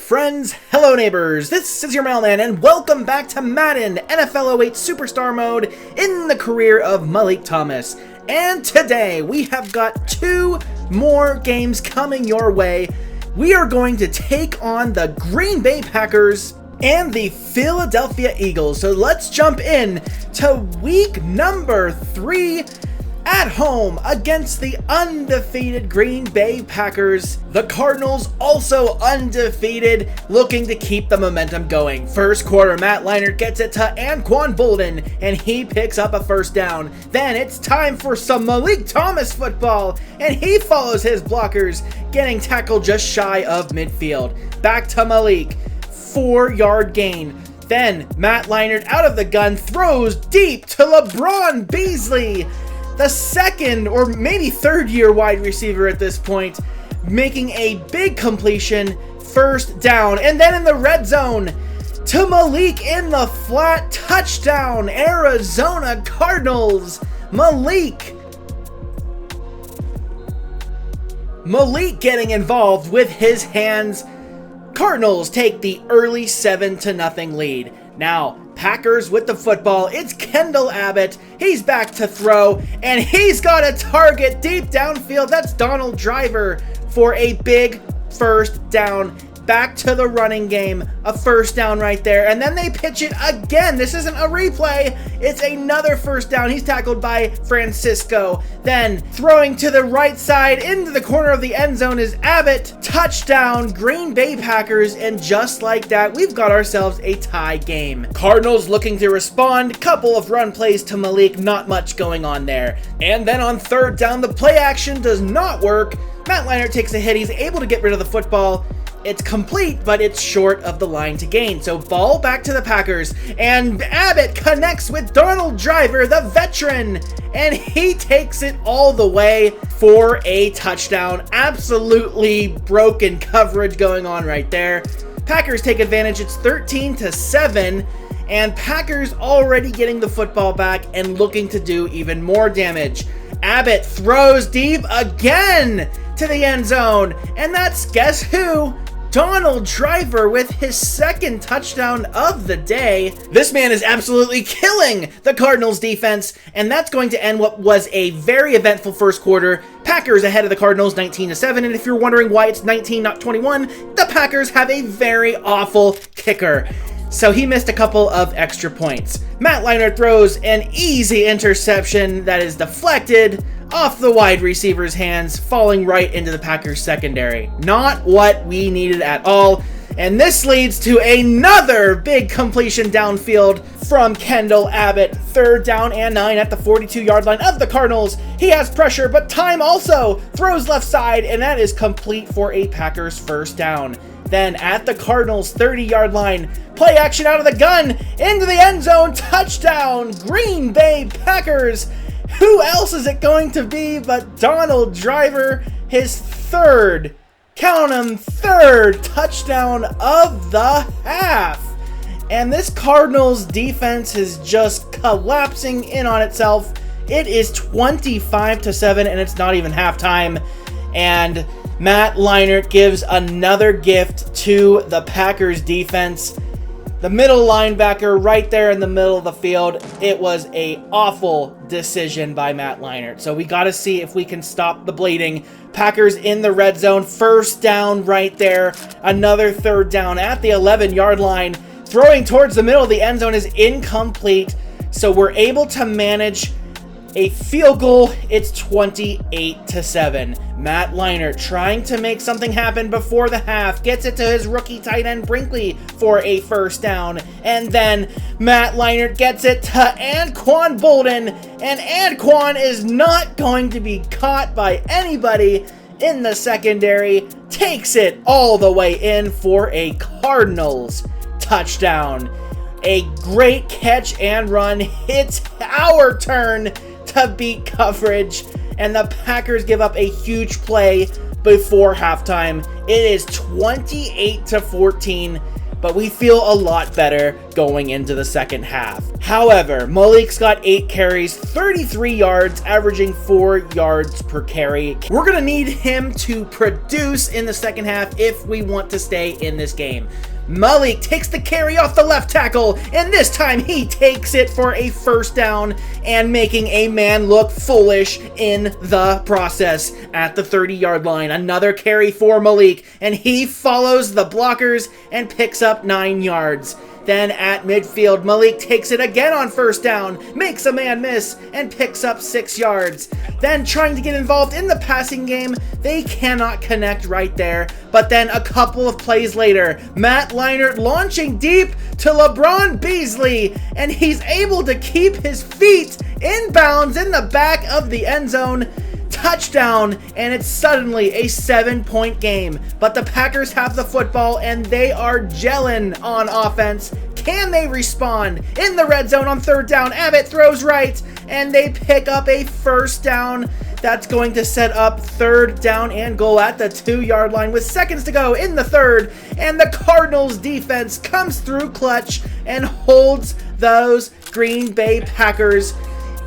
friends, hello neighbors, this is your mailman and welcome back to Madden NFL 08 Superstar Mode in the career of Malik Thomas. And today we have got two more games coming your way. We are going to take on the Green Bay Packers and the Philadelphia Eagles. So let's jump in to week number 3 at home against the undefeated Green Bay Packers. The Cardinals also undefeated, looking to keep the momentum going. First quarter, Matt Leinart gets it to Anquan Boldin, and he picks up a first down. Then it's time for some Malik Thomas football, and he follows his blockers, getting tackled just shy of midfield. Back to Malik, 4-yard gain. Then Matt Leinart out of the gun throws deep to LeBron Beasley, the second or maybe third year wide receiver at this point, making a big completion, first down. And then in the red zone to Malik in the flat, touchdown, Arizona Cardinals. Malik getting involved with his hands. Cardinals take the early 7-0 lead. Now, Packers with the football. It's Kendall Abbott. He's back to throw, and he's got a target deep downfield. That's Donald Driver for a big first down. Back to the running game. A first down right there. And then they pitch it again. This isn't a replay. It's another first down. He's tackled by Francisco. Then throwing to the right side into the corner of the end zone is Abbott. Touchdown, Green Bay Packers. And just like that, we've got ourselves a tie game. Cardinals looking to respond. Couple of run plays to Malik. Not much going on there. And then on third down, the play action does not work. Matt Leinart takes a hit. He's able to get rid of the football. It's complete, but it's short of the line to gain. So ball back to the Packers, and Abbott connects with Donald Driver, the veteran, and he takes it all the way for a touchdown. Absolutely broken coverage going on right there. Packers take advantage. It's 13-7, and Packers already getting the football back and looking to do even more damage. Abbott throws deep again to the end zone, and that's, guess who? Donald Driver with his second touchdown of the day. This man is absolutely killing the Cardinals defense, and that's going to end what was a very eventful first quarter. Packers ahead of the Cardinals 19-7, and if you're wondering why it's 19 not 21, the Packers have a very awful kicker, so he missed a couple of extra points. Matt Leinart throws an easy interception that is deflected off the wide receiver's hands, falling right into the Packers secondary. Not what we needed at all. And this leads to another big completion downfield from Kendall Abbott. Third down and 9 at the 42-yard line of the Cardinals. He has pressure, but time also throws left side, and that is complete for a Packers first down. Then at the Cardinals 30-yard line, play action out of the gun, into the end zone, touchdown, Green Bay Packers. Who else is it going to be but Donald Driver, his third, count 'em, third touchdown of the half. And this Cardinals defense is just collapsing in on itself. It is 25-7, and it's not even halftime. And Matt Leinart gives another gift to the Packers defense. The middle linebacker right there in the middle of the field. It was an awful decision by Matt Leinart. So we got to see if we can stop the bleeding. Packers in the red zone. First down right there. Another third down at the 11-yard line. Throwing towards the middle of the end zone is incomplete. So we're able to manage a field goal. It's 28-7. Matt Leinart trying to make something happen before the half. Gets it to his rookie tight end Brinkley for a first down. And then Matt Leinart gets it to Anquan Boldin. And Anquan is not going to be caught by anybody in the secondary. Takes it all the way in for a Cardinals touchdown. A great catch and run. It's our turn to beat coverage, and the Packers give up a huge play before halftime. It is 28-14, but we feel a lot better going into the second half. However, Malik's got 8 carries, 33 yards, averaging 4 yards per carry. We're going to need him to produce in the second half if we want to stay in this game. Malik takes the carry off the left tackle, and this time he takes it for a first down and making a man look foolish in the process at the 30-yard line. Another carry for Malik, and he follows the blockers and picks up 9 yards. Then at midfield, Malik takes it again on first down, makes a man miss, and picks up 6 yards. Then trying to get involved in the passing game, they cannot connect right there. But then a couple of plays later, Matt Leinart launching deep to LeBron Beasley, and he's able to keep his feet in bounds in the back of the end zone. Touchdown, and it's suddenly a 7-point game. But the Packers have the football and they are gelling on offense. Can they respond? In the red zone on third down, Abbott throws right and they pick up a first down. That's going to set up third down and goal at the 2-yard line with seconds to go in the third, and the Cardinals defense comes through clutch and holds those Green Bay Packers.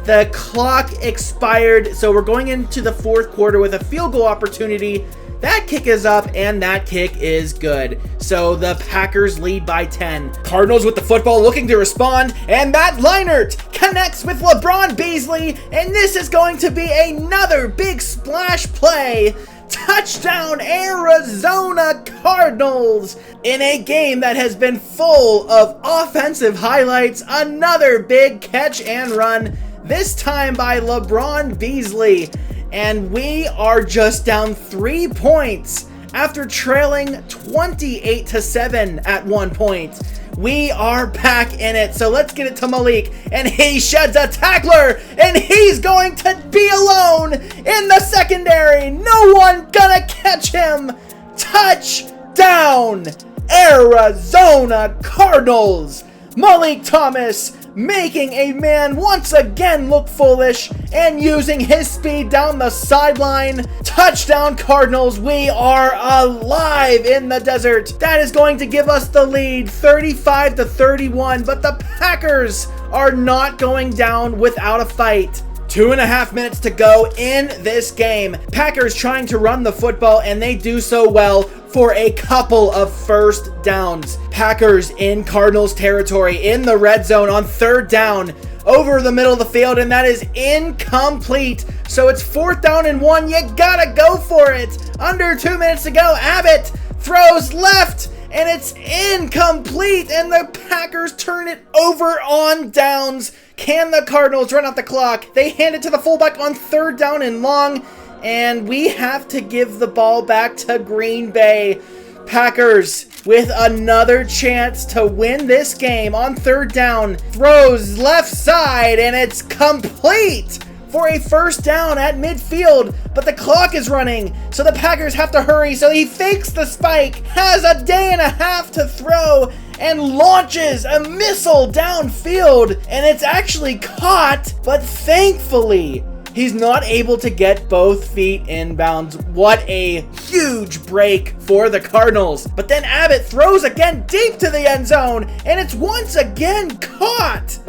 The clock expired, so we're going into the fourth quarter with a field goal opportunity. That kick is up, and that kick is good. So the Packers lead by 10. Cardinals with the football looking to respond, and Matt Leinart connects with LeBron Beasley, and this is going to be another big splash play. Touchdown, Arizona Cardinals! In a game that has been full of offensive highlights, another big catch and run. This time by LeBron Beasley, and we are just down 3 points after trailing 28-7 at one point. We are back in it, so let's get it to Malik, and he sheds a tackler, and he's going to be alone in the secondary. No one gonna catch him. Touchdown, Arizona Cardinals. Malik Thomas making a man once again look foolish and using his speed down the sideline. Touchdown Cardinals, we are alive in the desert. That is going to give us the lead 35-31, but the Packers are not going down without a fight. 2.5 minutes to go in this game. Packers trying to run the football, and they do so well for a couple of first downs. Packers in Cardinals territory in the red zone on third down over the middle of the field, and that is incomplete. So it's 4th down and 1. You gotta go for it. Under 2 minutes to go. Abbott throws left, and it's incomplete, and the Packers turn it over on downs. Can the Cardinals run out the clock? They hand it to the fullback on 3rd down and long, and we have to give the ball back to Green Bay. Packers with another chance to win this game on 3rd down. Throws left side, and it's complete for a first down at midfield, but the clock is running, so the Packers have to hurry. So he fakes the spike, has a day and a half to throw, and launches a missile downfield, and it's actually caught, but thankfully he's not able to get both feet inbounds. What a huge break for the Cardinals. But then Abbott throws again deep to the end zone, and it's once again caught.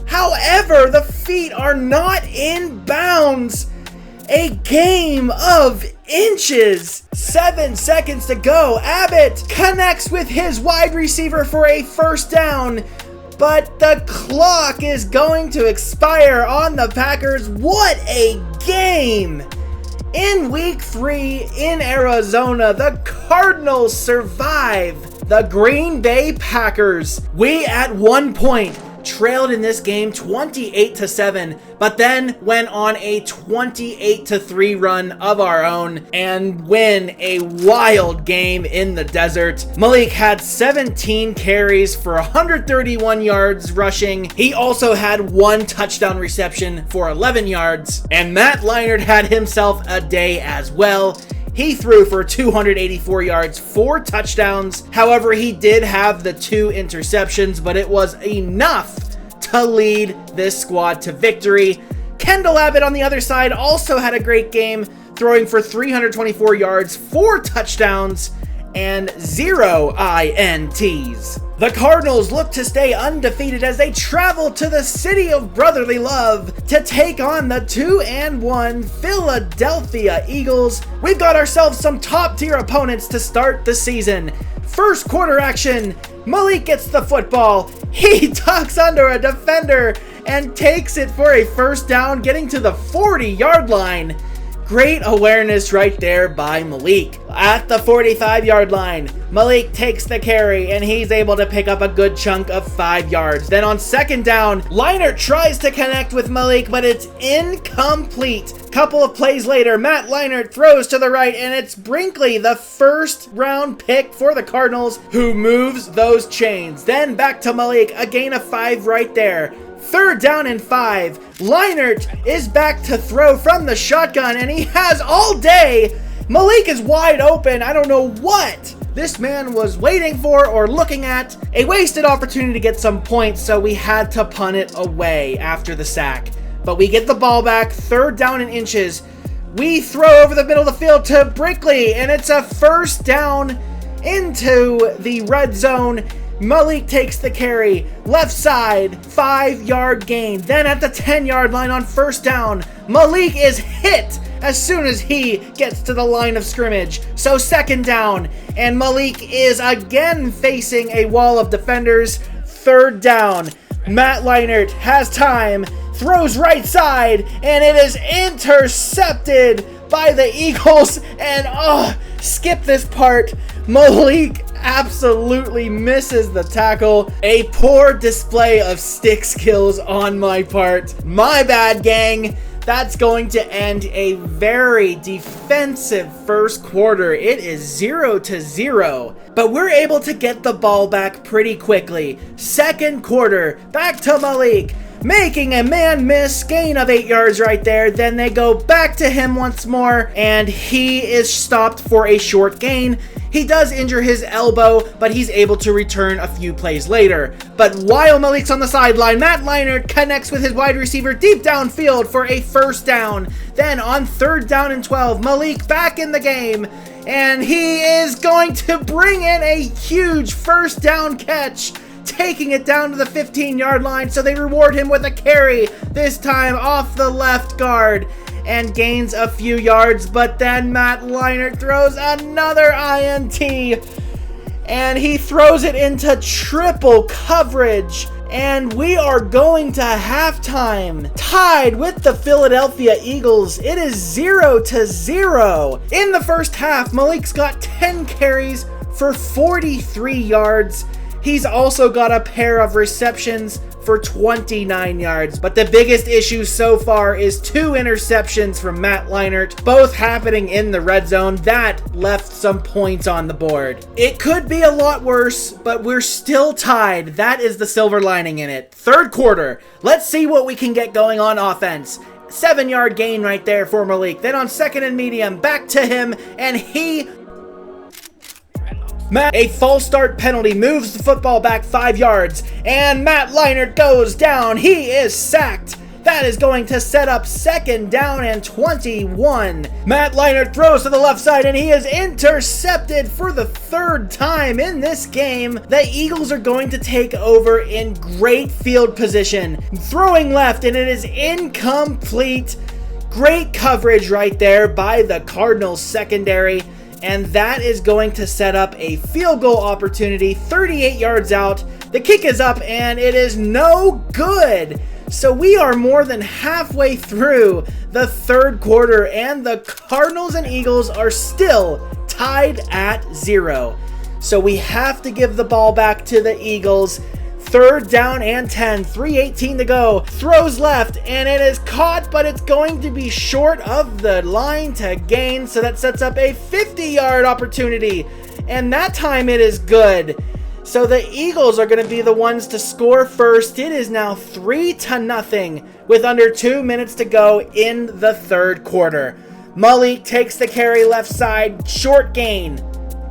However, the feet are not in bounds. A game of inches. 7 seconds to go. Abbott connects with his wide receiver for a first down, but the clock is going to expire on the Packers. What a game! In week 3 in Arizona, the Cardinals survive the Green Bay Packers. We at one point trailed in this game 28-7, but then went on a 28-3 run of our own and win a wild game in the desert. Malik had 17 carries for 131 yards rushing. He also had 1 touchdown reception for 11 yards, and Matt Leinart had himself a day as well. He threw for 284 yards, 4 touchdowns. However, he did have the 2 interceptions, but it was enough to lead this squad to victory. Kendall Abbott on the other side also had a great game, throwing for 324 yards, 4 touchdowns, and 0 INTs. The Cardinals look to stay undefeated as they travel to the city of brotherly love to take on the 2-1 Philadelphia Eagles. We've got ourselves some top-tier opponents to start the season. First quarter action, Malik gets the football. He tucks under a defender and takes it for a first down, getting to the 40-yard line. Great awareness right there by Malik. At the 45-yard line, Malik takes the carry and he's able to pick up a good chunk of 5 yards. Then on second down, Leinart tries to connect with Malik, but it's incomplete. Couple of plays later, Matt Leinart throws to the right and it's Brinkley, the first round pick for the Cardinals, who moves those chains. Then back to Malik, a gain of 5 right there. Third down and 5. Leinart is back to throw from the shotgun, and he has all day. Malik is wide open. I don't know what this man was waiting for or looking at. A wasted opportunity to get some points, so we had to punt it away after the sack. But we get the ball back, third down and inches. We throw over the middle of the field to Brinkley, and it's a first down into the red zone. Malik takes the carry, left side, 5-yard gain. Then at the 10-yard line on first down, Malik is hit as soon as he gets to the line of scrimmage. So second down, and Malik is again facing a wall of defenders. Third down, Matt Leinart has time, throws right side, and it is intercepted by the Eagles. And skip this part. Malik absolutely misses the tackle. A poor display of stick skills on my part. My bad, gang. That's going to end a very defensive first quarter. It is 0-0, but we're able to get the ball back pretty quickly. Second quarter, back to Malik, making a man miss, gain of 8 yards right there. Then they go back to him once more, and he is stopped for a short gain. He does injure his elbow, but he's able to return a few plays later. But while Malik's on the sideline, Matt Leinart connects with his wide receiver deep downfield for a first down. Then on third down and 12, Malik back in the game, and he is going to bring in a huge first down catch, taking it down to the 15-yard line, so they reward him with a carry, this time off the left guard, and gains a few yards. But then Matt Leinart throws another INT, and he throws it into triple coverage, and we are going to halftime tied with the Philadelphia Eagles. It is 0-0. In the first half, Malik's got 10 carries for 43 yards. He's also got a pair of receptions for 29 yards. But the biggest issue so far is 2 interceptions from Matt Leinart, both happening in the red zone. That left some points on the board. It could be a lot worse, but we're still tied. That is the silver lining in it. Third quarter, let's see what we can get going on offense. 7-yard gain right there for Malik. Then on second and medium, back to him, and a false start penalty moves the football back 5 yards, and Matt Leinart goes down. He is sacked. That is going to set up second down and 21. Matt Leinart throws to the left side, and he is intercepted for the third time in this game. The Eagles are going to take over in great field position, throwing left, and it is incomplete. Great coverage right there by the Cardinals secondary. And that is going to set up a field goal opportunity 38 yards out. The kick is up and it is no good. So we are more than halfway through the third quarter and the Cardinals and Eagles are still tied at 0. So we have to give the ball back to the Eagles. Third down and 10, 3:18 to go. Throws left, and it is caught, but it's going to be short of the line to gain, so that sets up a 50-yard opportunity, and that time it is good. So the Eagles are going to be the ones to score first. It is now 3-0 with under 2 minutes to go in the third quarter. Malik takes the carry left side, short gain,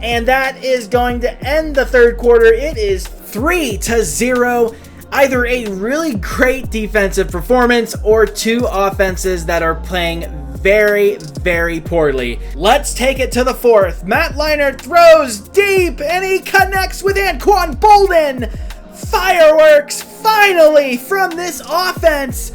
and that is going to end the third quarter. It is 3-0. Either a really great defensive performance or 2 offenses that are playing very, very poorly. Let's take it to the fourth. Matt Leinart throws deep, and he connects with Anquan Bolden. Fireworks, finally, from this offense.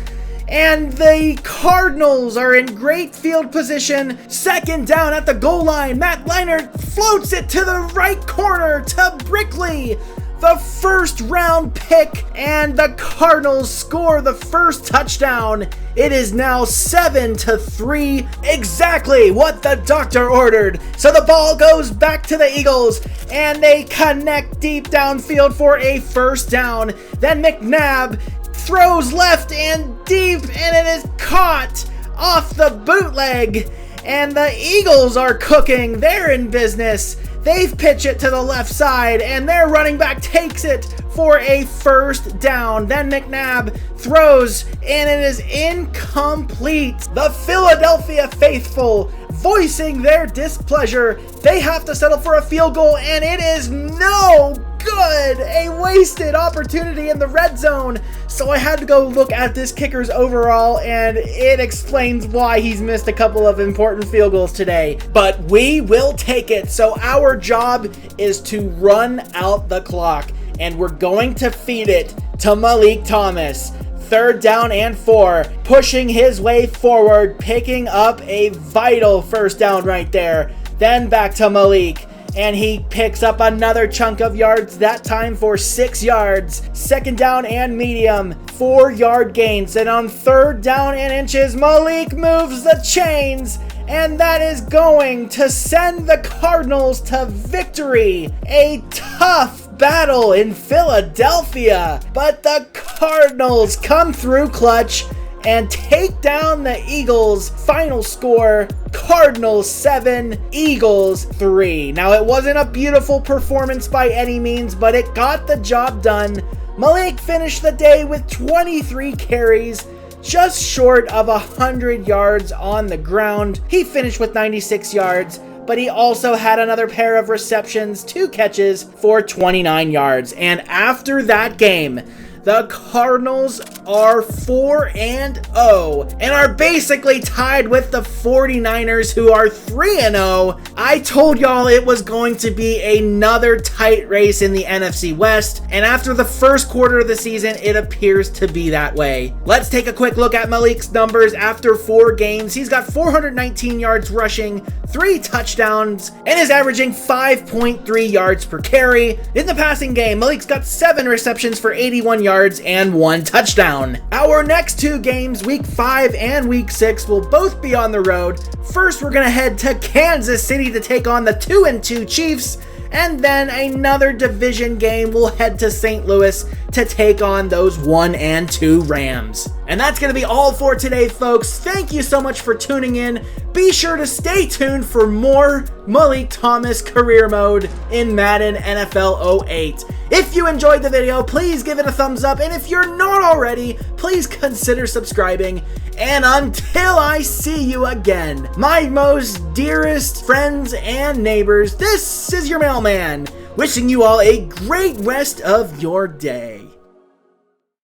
And the Cardinals are in great field position. Second down at the goal line. Matt Leinart floats it to the right corner to Brickley. The first round pick, and the Cardinals score the first touchdown. It is now 7-3, exactly what the doctor ordered. So the ball goes back to the Eagles, and they connect deep downfield for a first down. Then McNabb throws left and deep, and it is caught off the bootleg. And the Eagles are cooking. They're in business. They pitch it to the left side, and their running back takes it for a first down. Then McNabb throws, and it is incomplete. The Philadelphia faithful voicing their displeasure. They have to settle for a field goal, and it is no good. A wasted opportunity in the red zone. So I had to go look at this kicker's overall, and it explains why he's missed a couple of important field goals today. But we will take it. So our job is to run out the clock, and we're going to feed it to Malik Thomas. Third down and 4, pushing his way forward, picking up a vital first down right there. Then back to Malik, and he picks up another chunk of yards, that time for 6 yards. Second down and medium, 4-yard gains. And on third down and inches, Malik moves the chains, and that is going to send the Cardinals to victory. A tough battle in Philadelphia, but the Cardinals come through clutch and take down the Eagles. Final score, Cardinals 7, Eagles 3. Now, it wasn't a beautiful performance by any means, but it got the job done. Malik finished the day with 23 carries, just short of 100 yards on the ground. He finished with 96 yards, but he also had another pair of receptions, 2 catches for 29 yards. And after that game, the Cardinals are 4-0 and are basically tied with the 49ers, who are 3-0. I told y'all it was going to be another tight race in the NFC West, and after the first quarter of the season, it appears to be that way. Let's take a quick look at Malik's numbers after 4 games. He's got 419 yards rushing, 3 touchdowns, and is averaging 5.3 yards per carry. In the passing game, Malik's got 7 receptions for 81 yards and 1 touchdown. Our next 2 games, week 5 and week 6, will both be on the road. First, we're going to head to Kansas City to take on the 2-2 Chiefs, and then another division game will head to St. Louis to take on those 1-2 Rams. And that's going to be all for today, folks. Thank you so much for tuning in. Be sure to stay tuned for more Malik Thomas career mode in Madden NFL 08. If you enjoyed the video, please give it a thumbs up. And if you're not already, please consider subscribing. And until I see you again, my most dearest friends and neighbors, this is your mailman, wishing you all a great rest of your day.